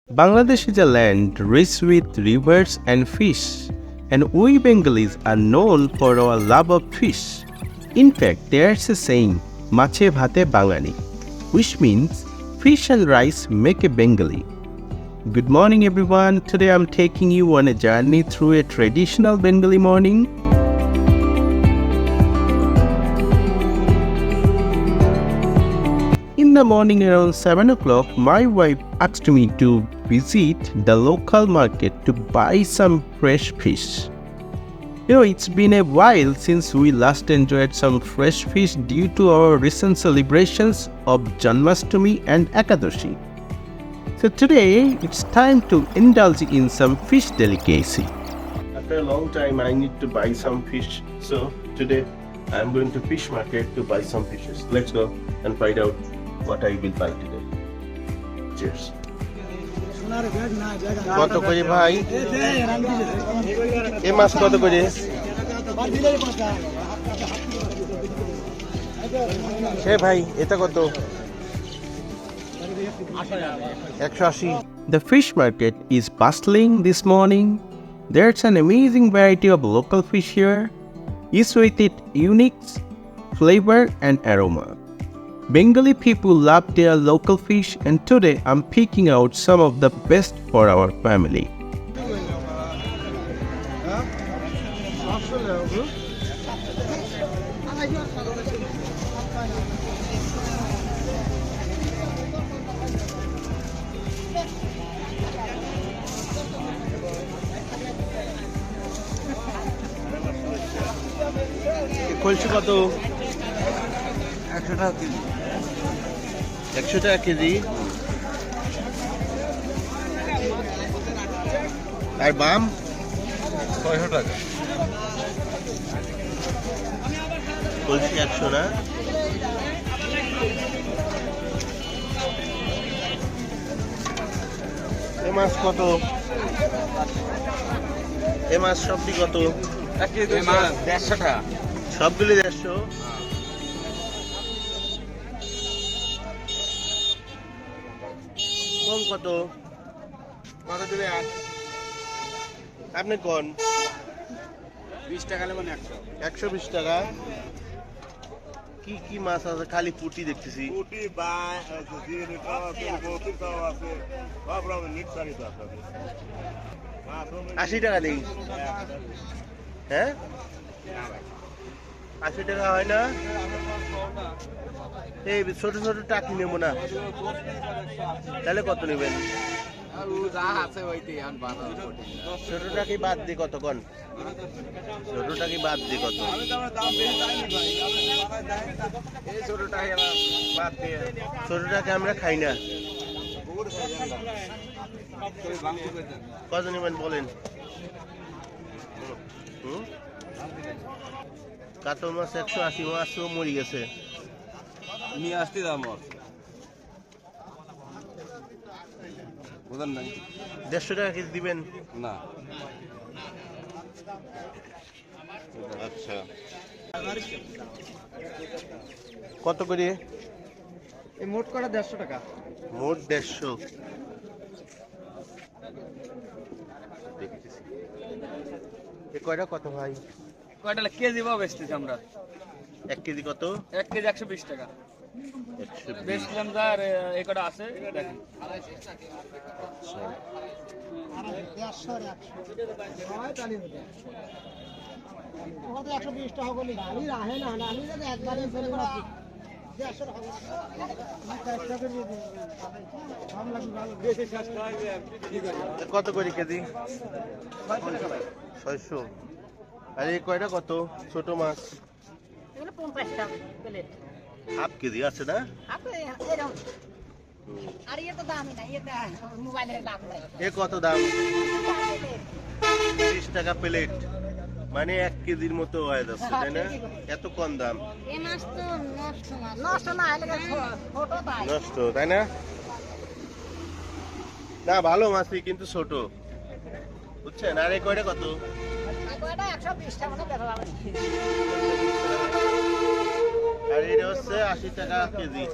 Bangladesh is a land rich with rivers and fish, and we Bengalis are known for our love of fish. In fact, there's a saying, Mache Bhate Bangali, which means fish and rice make a Bengali. Good morning, everyone. Today I'm taking you on a journey through a traditional Bengali morning. In the morning around 7 o'clock, my wife asked me to visit the local market to buy some fresh fish. It's been a while since we last enjoyed some fresh fish due to our recent celebrations of Janmashtami and Ekadashi. So today, it's time to indulge in some fish delicacy. After a long time, I need to buy some fish. So today, I'm going to fish market to buy some fishes. Let's go and find out what I will buy today. Cheers. কত করে ভাই? এই মাছ কত করে? ভাই এটা কত? 180. The fish market is bustling this morning. There's an amazing variety of local fish here, each with its unique flavor and aroma. Bengali people love their local fish, and today I'm picking out some of the best for our family. কলসি কত? 100 টাকা KG. 100 টাকা KG. আর বাম 600 টাকা। কলসি 100 না? এই মাছ কত? এই মাছ সবটি কত? 1 কেজি মাছ 150 টাকা। সবগুলি 150। কম কত? কত দিবে? আপনি কোন? 20 টাকা নেবেন। 120 টাকা। কি কি মাছ আছে? খালি পুঁটি দেখতেছি। পুঁটি বা আছে, আছে, সব রকমের নিটসারি তো আছে। 80 টাকা দেই। হ্যাঁ? 80 টাকা হয় না? এই ছোট ছোট টাকি নেব না, তাহলে কত নেবেন? ছোট টাকি বাদ দিয়ে কত কোন? ছোট টাকি বাদ দিয়ে কত? ছোট টাকি আমরা খাই না। কত নেবেন বলেন? কাতল মাছ 180, মাছও মরে গেছে। নিয়ে আসতে দাম 150 টাকা কেজি দিবেন না? আচ্ছা, কত করে? এই মোট করা 150 টাকা। মোট 150। দেখতেছি এই কয়টা কত ভাই? কয়টা কেজি বা বেচতেছি আমরা? 1 কেজি কত? 1 কেজি 120 টাকা। বেচলাম যার এই কটা আছে দেখেন। আচ্ছা, 120 টাকা বলি গালি রাহে না, আমি যদি একবারই ফেলে না 150 টাকা কত করে কেজি? 600। আর এই কয়টা কত? ছোট মাছ এগুলো 50 টাকা প্লেট। হাফ কেজি আছে না? আর এর তো দামই নাই, এটা মোবাইলের দাম নাই। এ কত দাম? 30 টাকা প্লেট, মানে 1 কেজির মতো হয়ে যাচ্ছে, তাই না? এত কম দাম। এই মাছ তো নষ্ট মাছ। নষ্ট না, এলাকা ছোট তাই। নষ্ট, তাই না? না, ভালো মাছই কিন্তু ছোট, বুঝছেন? আর এই কয়টা কত? এই কয়টা 120 টাকা মতো বেচা যাবে। আর এটা হচ্ছে 80 টাকা কেজি।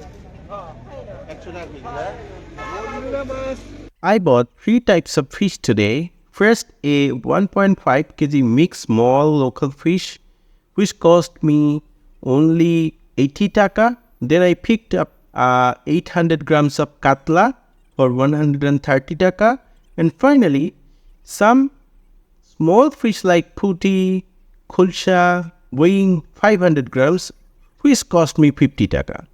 100 টাকা কেজি না? I bought three types of fish today. First, a 1.5 kg mixed small local fish, which cost me only 80 taka. Then I picked up 800 grams of katla for 130 taka. And finally, some small fish like puti, kulsha, weighing 500 grams, which cost me 50 taka.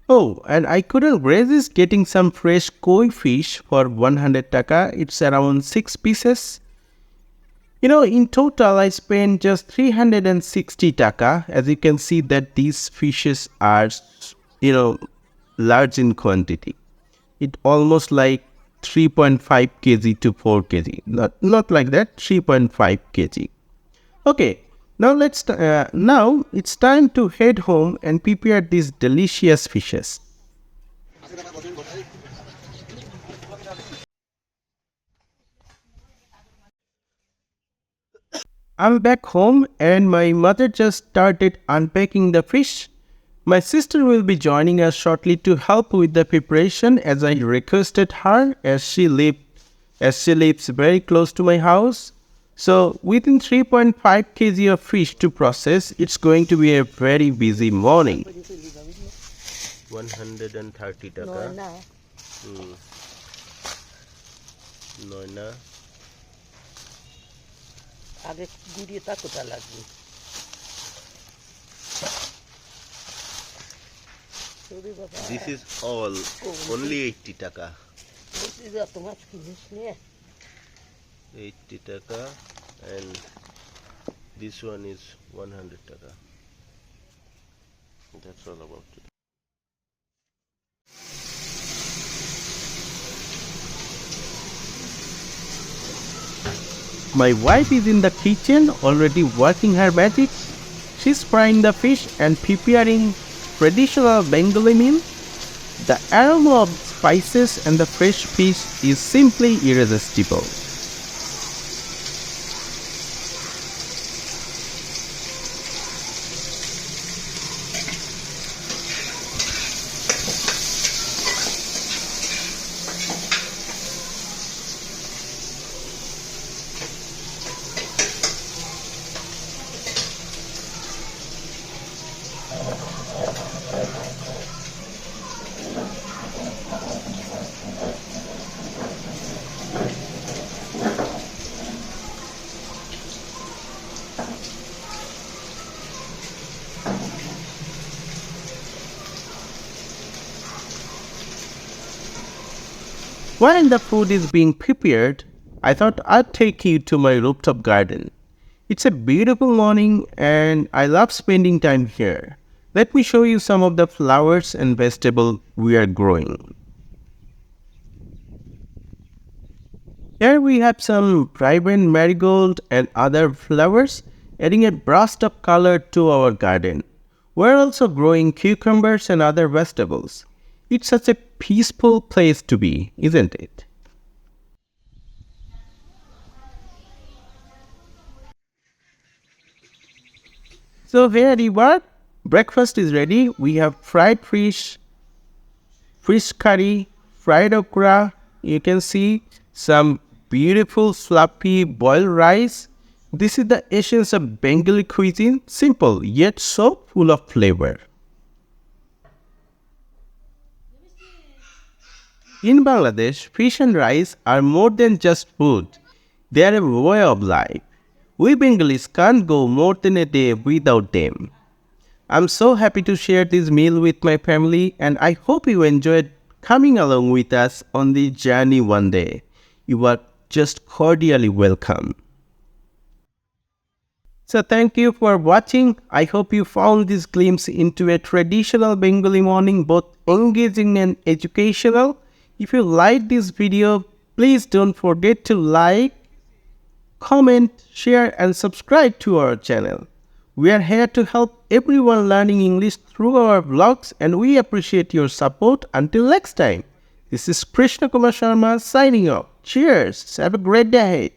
Oh, and I couldn't resist getting some fresh koi fish for 100 taka. It's around 6 pieces. In total, I spent just 360 taka. As you can see that these fishes are, large in quantity. It almost like 3.5 kg to 4 kg. Not like that, 3.5 kg. Okay, now it's time to head home and prepare these delicious fishes. I'm back home and my mother just started unpacking the fish. My sister will be joining us shortly to help with the preparation as I requested her as she lives very close to my house. So within 3.5 kg of fish to process, it's going to be a very busy morning. 130 taka. Noina. This is all only 80 taka. 80 taka and this one is 100 taka. That's all about it. My wife is in the kitchen already working her magic. She's frying the fish and preparing traditional Bengali meal. The aroma of spices and the fresh fish is simply irresistible. While the food is being prepared, I thought I'd take you to my rooftop garden. It's a beautiful morning and I love spending time here. Let me show you some of the flowers and vegetables we are growing. Here we have some vibrant marigold and other flowers, adding a burst of color to our garden. We're also growing cucumbers and other vegetables. It's such a peaceful place to be, isn't it? So here you are. Breakfast is ready. We have fried fish, fish curry, fried okra. You can see some beautiful fluffy boiled rice. This is the essence of Bengali cuisine, simple yet so full of flavor. In Bangladesh, fish and rice are more than just food. They are a way of life. We Bengalis can't go more than a day without them. I'm so happy to share this meal with my family and I hope you enjoyed coming along with us on the journey one day. You are just cordially welcome. So thank you for watching. I hope you found this glimpse into a traditional Bengali morning both engaging and educational. If you liked this video, please don't forget to like, comment, share and subscribe to our channel. We are here to help everyone learning English through our vlogs and we appreciate your support. Until next time, this is Krishna Kumar Sharma signing off. Cheers. Have a great day ahead.